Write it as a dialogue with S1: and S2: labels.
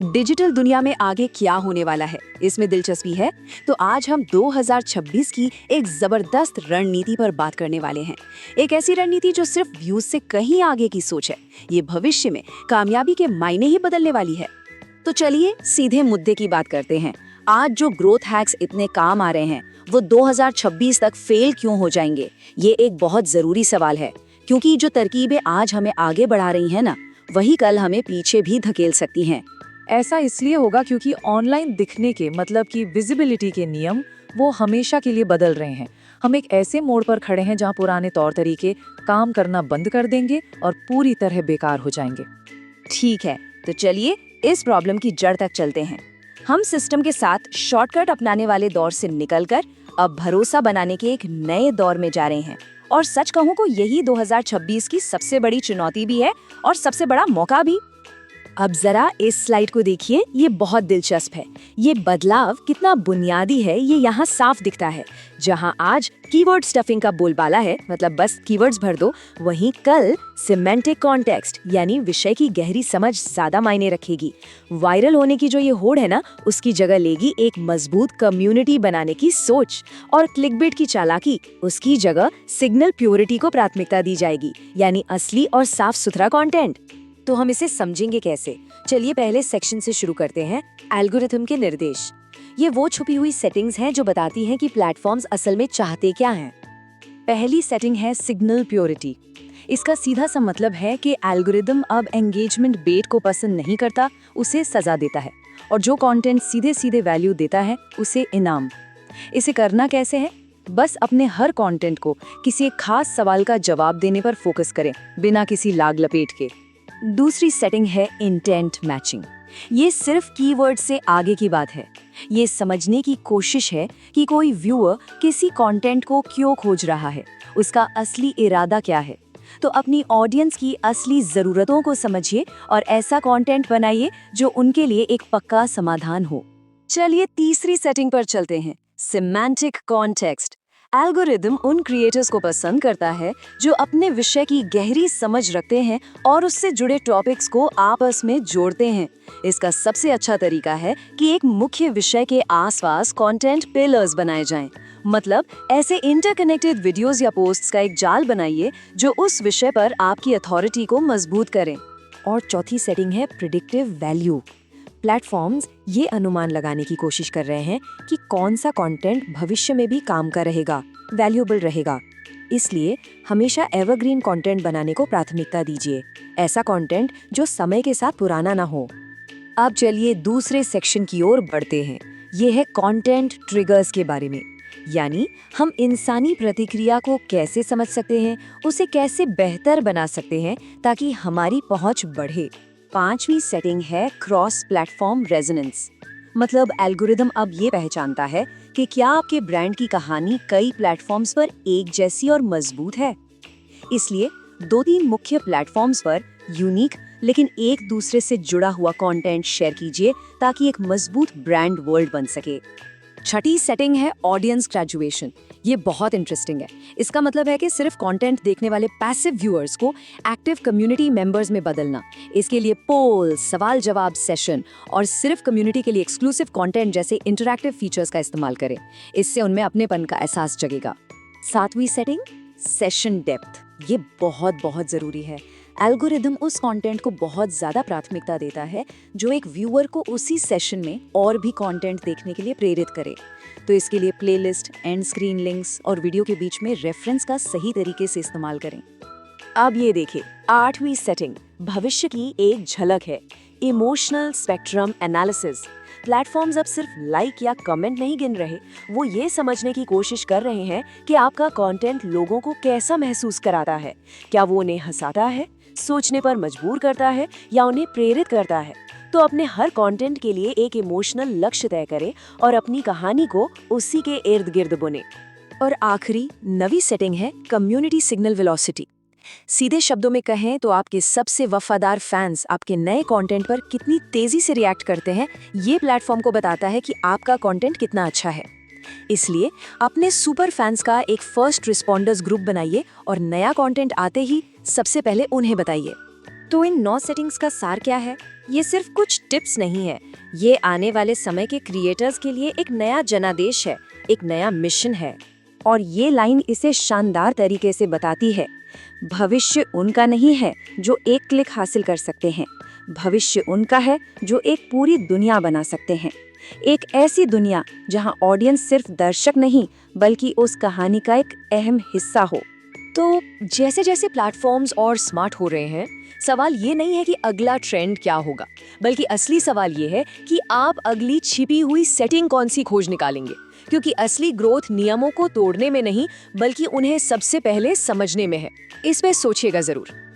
S1: Digital दुनिया में आगे क्या होने वाला है, इसमें दिलचस्पी है। तो आज हम 2026 की एक जबरदस्त रणनीति पर बात करने वाले हैं। एक ऐसी रणनीति जो सिर्फ व्यूज से कहीं आगे की सोच है। ये भविष्य में कामयाबी के मायने ही बदलने वाली है। तो चलिए सीधे मुद्दे की बात करते हैं। आज जो ग्रोथ हैक्स इतने काम आ रहे हैं, वो 2026 तक फेल क्यों हो जाएंगे? ये एक बहुत जरूरी सवाल है, क्योंकि जो तरकीबें आज हमें आगे बढ़ा रही हैं ना, वही कल हमें पीछे भी धकेल सकती हैं।
S2: ऐसा इसलिए होगा क्योंकि ऑनलाइन दिखने के मतलब कि विजिबिलिटी के नियम वो हमेशा के लिए बदल रहे हैं। हम एक ऐसे मोड़ पर खड़े हैं जहां पुराने तौर तरीके काम करना बंद कर देंगे और पूरी तरह बेकार हो जाएंगे।
S1: ठीक है, तो चलिए इस प्रॉब्लम की जड़ तक चलते हैं। हम सिस्टम के साथ शॉर्टकट अपनाने वाले दौर से निकलकर अब भरोसा बनाने के एक नए दौर में जा रहे हैं। और सच कहूं तो यही 2026 की सबसे बड़ी चुनौती भी है और सबसे बड़ा मौका भी। अब जरा इस स्लाइड को देखिए, ये बहुत दिलचस्प है। ये बदलाव कितना बुनियादी है ये यहाँ साफ दिखता है। जहाँ आज कीवर्ड स्टफिंग का बोलबाला है, मतलब बस कीवर्ड्स भर दो, वहीं कल सिमेंटिक कॉन्टेक्स्ट यानी विषय की गहरी समझ ज्यादा मायने रखेगी। वायरल होने की जो ये होड़ है ना, उसकी जगह लेगी एक मजबूत कम्युनिटी बनाने की सोच। और क्लिकबेट की चालाकी, उसकी जगह सिग्नल प्योरिटी को प्राथमिकता दी जाएगी, यानी असली और साफ सुथरा कंटेंट। तो हम इसे समझेंगे कैसे? चलिए पहले सेक्शन से शुरू करते हैं, एल्गोरिथम के निर्देश। ये वो छुपी हुई सेटिंग्स हैं जो बताती हैं कि प्लेटफॉर्म्स असल में चाहते क्या हैं। पहली सेटिंग है सिग्नल प्योरिटी। इसका सीधा सा मतलब है कि एल्गोरिथम अब एंगेजमेंट बेट को पसंद नहीं करता, उसे सजा देता है। और जो कंटेंट सीधे सीधे वैल्यू देता है, उसे इनाम। इसे करना कैसे है? बस अपने हर कंटेंट को किसी एक खास सवाल का जवाब देने पर फोकस करें, बिना किसी लाग लपेट के। दूसरी सेटिंग है इंटेंट मैचिंग। ये सिर्फ कीवर्ड से आगे की बात है। ये समझने की कोशिश है कि कोई व्यूअर किसी कंटेंट को क्यों खोज रहा है, उसका असली इरादा क्या है। तो अपनी ऑडियंस की असली ज़रूरतों को समझिए और ऐसा कंटेंट बनाइए जो उनके लिए एक पक्का समाधान हो। चलिए तीसरी सेटिंग पर चलते हैं, सिमेंटिक कॉन्टेक्स्ट। एल्गोरिदम उन क्रिएटर्स को पसंद करता है जो अपने विषय की गहरी समझ रखते हैं और उससे जुड़े टॉपिक्स को आपस में जोड़ते हैं। इसका सबसे अच्छा तरीका है कि एक मुख्य विषय के आसपास कंटेंट पिलर्स बनाए जाएं। मतलब ऐसे इंटरकनेक्टेड वीडियोस या पोस्ट्स का एक जाल बनाइए जो उस विषय पर आपकी अथॉरिटी को मजबूत करें। और चौथी सेटिंग है प्रिडिक्टिव वैल्यू। प्लेटफॉर्म्स ये अनुमान लगाने की कोशिश कर रहे हैं कि कौन सा कंटेंट भविष्य में भी काम का रहेगा, वैल्यूएबल रहेगा। इसलिए हमेशा एवरग्रीन कंटेंट बनाने को प्राथमिकता दीजिए, ऐसा कंटेंट जो समय के साथ पुराना ना हो। अब चलिए दूसरे सेक्शन की ओर बढ़ते हैं। ये है कंटेंट ट्रिगर्स के बारे में, यानी हम इंसानी प्रतिक्रिया को कैसे समझ सकते हैं, उसे कैसे बेहतर बना सकते हैं ताकि हमारी पहुंच बढ़े। पांचवी सेटिंग है क्रॉस प्लेटफॉर्म रेजोनेंस। मतलब एल्गोरिदम अब ये पहचानता है कि क्या आपके ब्रांड की कहानी कई प्लेटफॉर्म्स पर एक जैसी और मजबूत है। इसलिए 2-3 मुख्य प्लेटफॉर्म्स पर यूनिक लेकिन एक दूसरे से जुड़ा हुआ कंटेंट शेयर कीजिए ताकि एक मजबूत ब्रांड वर्ल्ड बन सके। छठी सेटिंग है ऑडियंस ग्रेजुएशन। ये बहुत इंटरेस्टिंग है। इसका मतलब है कि सिर्फ कंटेंट देखने वाले पैसिव व्यूअर्स को एक्टिव कम्युनिटी मेंबर्स में बदलना। इसके लिए पोल, सवाल जवाब सेशन और सिर्फ कम्युनिटी के लिए एक्सक्लूसिव कंटेंट जैसे इंटरैक्टिव फीचर्स का इस्तेमाल करें। इससे उनमें अपनेपन का एहसास जगेगा। सातवीं सेटिंग, सेशन डेप्थ। ये बहुत जरूरी है। एल्गोरिदम उस कंटेंट को बहुत ज्यादा प्राथमिकता देता है जो एक व्यूअर को उसी सेशन में और भी कंटेंट देखने के लिए प्रेरित करे। तो इसके लिए प्लेलिस्ट, एंड स्क्रीन लिंक्स और वीडियो के बीच में रेफरेंस का सही तरीके से इस्तेमाल करें। अब ये देखिए, आठवीं सेटिंग भविष्य की एक झलक है, इमोशनल स्पेक्ट्रम एनालिसिस। प्लेटफॉर्म्स अब सिर्फ लाइक या कमेंट नहीं गिन रहे, वो ये समझने की कोशिश कर रहे हैं कि आपका कंटेंट लोगों को कैसा महसूस कराता है। क्या वो उन्हें हंसाता है, सोचने पर मजबूर करता है या उन्हें प्रेरित करता है। तो अपने हर कंटेंट के लिए एक इमोशनल लक्ष्य तय करें और अपनी कहानी को उसी के इर्द गिर्द बुने। और आखिरी नवी सेटिंग है कम्युनिटी सिग्नल वेलोसिटी। सीधे शब्दों में कहें तो आपके सबसे वफादार फैंस आपके नए कंटेंट पर कितनी तेजी से रिएक्ट करते हैं, ये प्लेटफॉर्म को बताता है कि आपका कंटेंट कितना अच्छा है। इसलिए अपने सुपर फैंस का एक फर्स्ट रिस्पॉन्डर्स ग्रुप बनाइए और नया कंटेंट आते ही सबसे पहले उन्हें बताइए। तो इन 9 सेटिंग्स का सार क्या है? ये सिर्फ कुछ टिप्स नहीं है, ये आने वाले समय के क्रिएटर्स के लिए एक नया जनादेश है, एक नया मिशन है। और ये लाइन इसे शानदार तरीके से बताती है, भविष्य उनका नहीं है जो एक क्लिक हासिल कर सकते हैं, भविष्य उनका है जो एक पूरी दुनिया बना सकते हैं। एक ऐसी दुनिया जहां ऑडियंस सिर्फ दर्शक नहीं बल्कि उस कहानी का एक अहम हिस्सा हो।
S3: तो जैसे जैसे प्लेटफॉर्म्स और स्मार्ट हो रहे हैं, सवाल ये नहीं है कि अगला ट्रेंड क्या होगा, बल्कि असली सवाल ये है कि आप अगली छिपी हुई सेटिंग कौन सी खोज निकालेंगे। क्योंकि असली ग्रोथ नियमों को तोड़ने में नहीं, बल्कि उन्हें सबसे पहले समझने में है। इस पे सोचिएगा जरूर।